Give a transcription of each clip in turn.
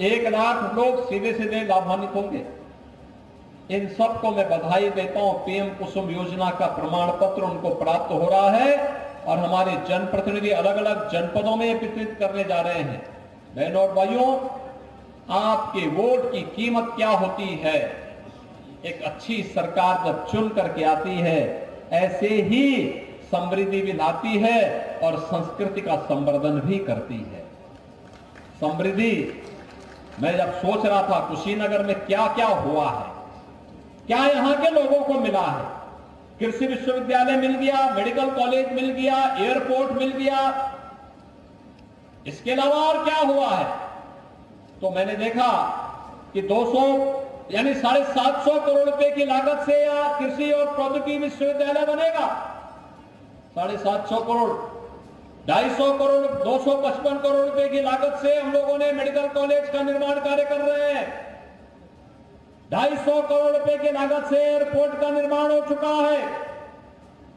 1 लाख लोग सीधे सीधे लाभान्वित होंगे। इन सबको मैं बधाई देता हूं। पीएम कुसुम योजना का प्रमाण पत्र उनको प्राप्त हो रहा है और हमारे जनप्रतिनिधि अलग अलग जनपदों में वितरित करने जा रहे हैं। बहनों और भाइयों, आपके वोट की कीमत क्या होती है? एक अच्छी सरकार जब चुन करके आती है, ऐसे ही समृद्धि भी लाती है और संस्कृति का संवर्धन भी करती है। समृद्धि, मैं जब सोच रहा था कुशीनगर में क्या क्या हुआ है, क्या यहां के लोगों को मिला है। कृषि विश्वविद्यालय मिल गया, मेडिकल कॉलेज मिल गया, एयरपोर्ट मिल गया, इसके अलावा और क्या हुआ है? तो मैंने देखा कि 200 यानी 750 करोड़ रुपए की लागत से या कृषि और प्रौद्योगिकी विश्वविद्यालय बनेगा। 750 करोड़, 250 करोड़, 255 करोड़ रुपए की लागत से हम लोगों ने मेडिकल कॉलेज का निर्माण कार्य कर रहे हैं। 250 करोड़ रुपए की लागत से एयरपोर्ट का निर्माण हो चुका है।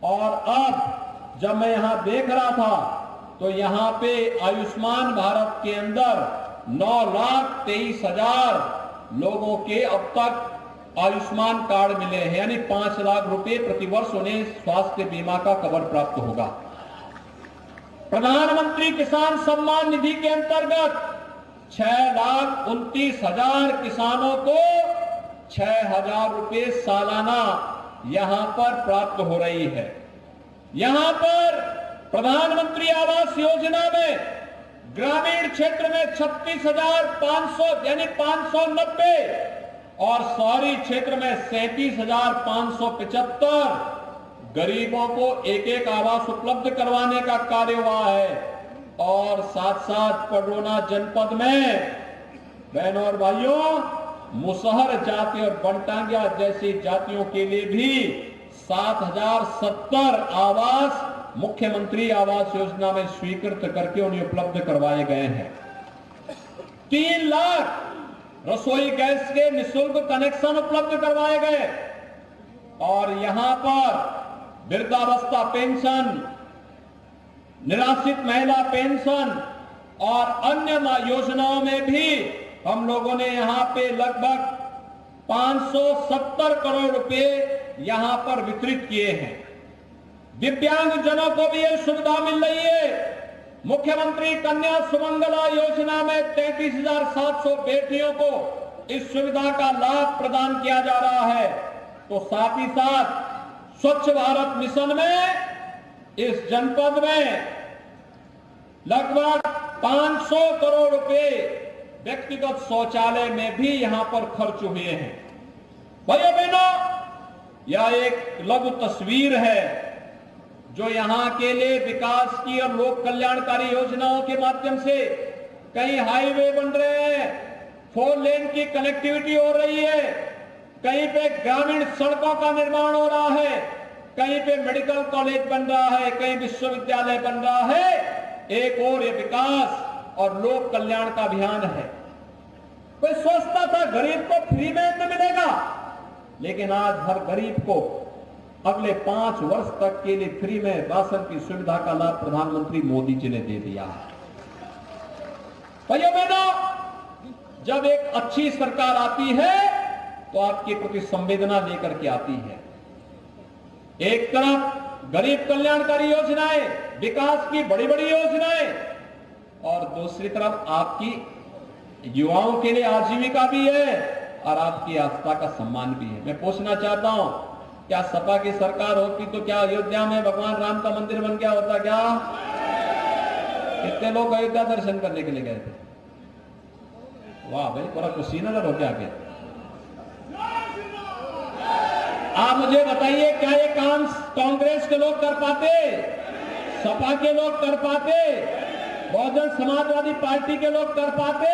और अब जब मैं यहां देख रहा था तो यहां पे आयुष्मान भारत के अंदर 9,23,000 लोगों के अब तक आयुष्मान कार्ड मिले हैं, यानी 5 लाख रुपए प्रतिवर्ष उन्हें स्वास्थ्य बीमा का कवर प्राप्त होगा। प्रधानमंत्री किसान सम्मान निधि के अंतर्गत 6,29,000 किसानों को 6,000 रुपए सालाना यहां पर प्राप्त हो रही है। यहां पर प्रधानमंत्री आवास योजना में ग्रामीण क्षेत्र में 36,500 यानी 590 और शहरी क्षेत्र में 37,575 गरीबों को एक एक आवास उपलब्ध करवाने का कार्य हुआ है। और साथ साथ पडरौना जनपद में बहनों और भाइयों, मुसहर जाति और बनटांगिया जैसी जातियों के लिए भी 7,070 आवास मुख्यमंत्री आवास योजना में स्वीकृत करके उन्हें उपलब्ध करवाए गए हैं। 3 लाख रसोई गैस के निःशुल्क कनेक्शन उपलब्ध करवाए गए। और यहां पर वृद्धावस्था पेंशन, निराश्रित महिला पेंशन और अन्य योजनाओं में भी हम लोगों ने यहां पे लगभग 570 करोड़ रुपए यहां पर वितरित किए हैं। दिव्यांग जनों को भी यह सुविधा मिल रही है। मुख्यमंत्री कन्या सुमंगला योजना में 33,700 बेटियों को इस सुविधा का लाभ प्रदान किया जा रहा है। तो साथ ही साथ स्वच्छ भारत मिशन में इस जनपद में लगभग 500 करोड़ रुपए व्यक्तिगत शौचालय में भी यहां पर खर्च हुए हैं। भाइयों बहनों, यह एक लघु तस्वीर है जो यहां के लिए विकास की और लोक कल्याणकारी योजनाओं के माध्यम से कई हाईवे बन रहे हैं, 4 लेन की कनेक्टिविटी हो रही है, कहीं पे ग्रामीण सड़कों का निर्माण हो रहा है, कहीं पे मेडिकल कॉलेज बन रहा है, कहीं विश्वविद्यालय बन रहा है। एक और ये विकास और लोक कल्याण का अभियान है। कोई सोचता था गरीब को फ्री में अन्न मिलेगा, लेकिन आज हर गरीब को अगले 5 वर्ष तक के लिए फ्री में राशन की सुविधा का लाभ प्रधानमंत्री मोदी जी ने दे दिया है। भाइयों बहनों, जब एक अच्छी सरकार आती है तो आपके प्रति संवेदना लेकर के आती है। एक तरफ गरीब कल्याणकारी योजनाएं, विकास की बड़ी बड़ी योजनाएं, और दूसरी तरफ आपकी युवाओं के लिए आजीविका भी है और आपकी आस्था का सम्मान भी है। मैं पूछना चाहता हूं, क्या सपा की सरकार होती तो क्या अयोध्या में भगवान राम का मंदिर बन गया होता? क्या कितने लोग अयोध्या दर्शन करने के लिए गए थे? वाह भाई, पूरा कुशीनगर हो गया। आगे आप मुझे बताइए, क्या ये काम कांग्रेस के लोग कर पाते, सपा के लोग कर पाते, बहुजन समाजवादी पार्टी के लोग कर पाते?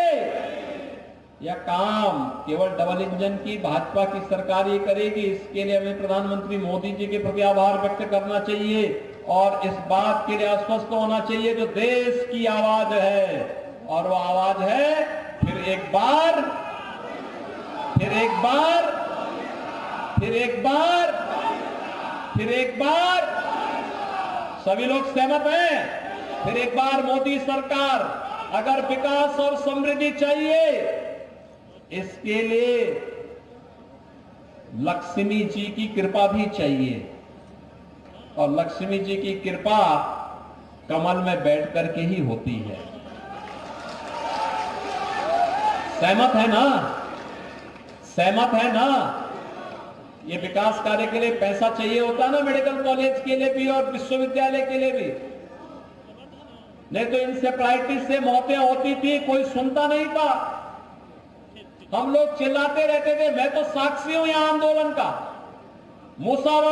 यह काम केवल डबल इंजन की भाजपा की सरकार ही करेगी। इसके लिए हमें प्रधानमंत्री मोदी जी के प्रति आभार व्यक्त करना चाहिए और इस बात के लिए आश्वस्त होना चाहिए जो देश की आवाज है, और वो आवाज है फिर एक बार, फिर एक बार, फिर एक बार, फिर एक बार। सभी लोग सहमत हैं? फिर एक बार मोदी सरकार, अगर विकास और समृद्धि चाहिए, इसके लिए लक्ष्मी जी की कृपा भी चाहिए, और लक्ष्मी जी की कृपा कमल में बैठ करके ही होती है। सहमत है ना? सहमत है ना? ये विकास कार्य के लिए पैसा चाहिए होता ना, मेडिकल कॉलेज के लिए भी और विश्वविद्यालय के लिए भी, नहीं तो इंसेफ्लाइटिस से मौतें होती थी, कोई सुनता नहीं था। हम लोग चिल्लाते रहते थे, मैं तो साक्षी हूं यहां आंदोलन का। मुसावा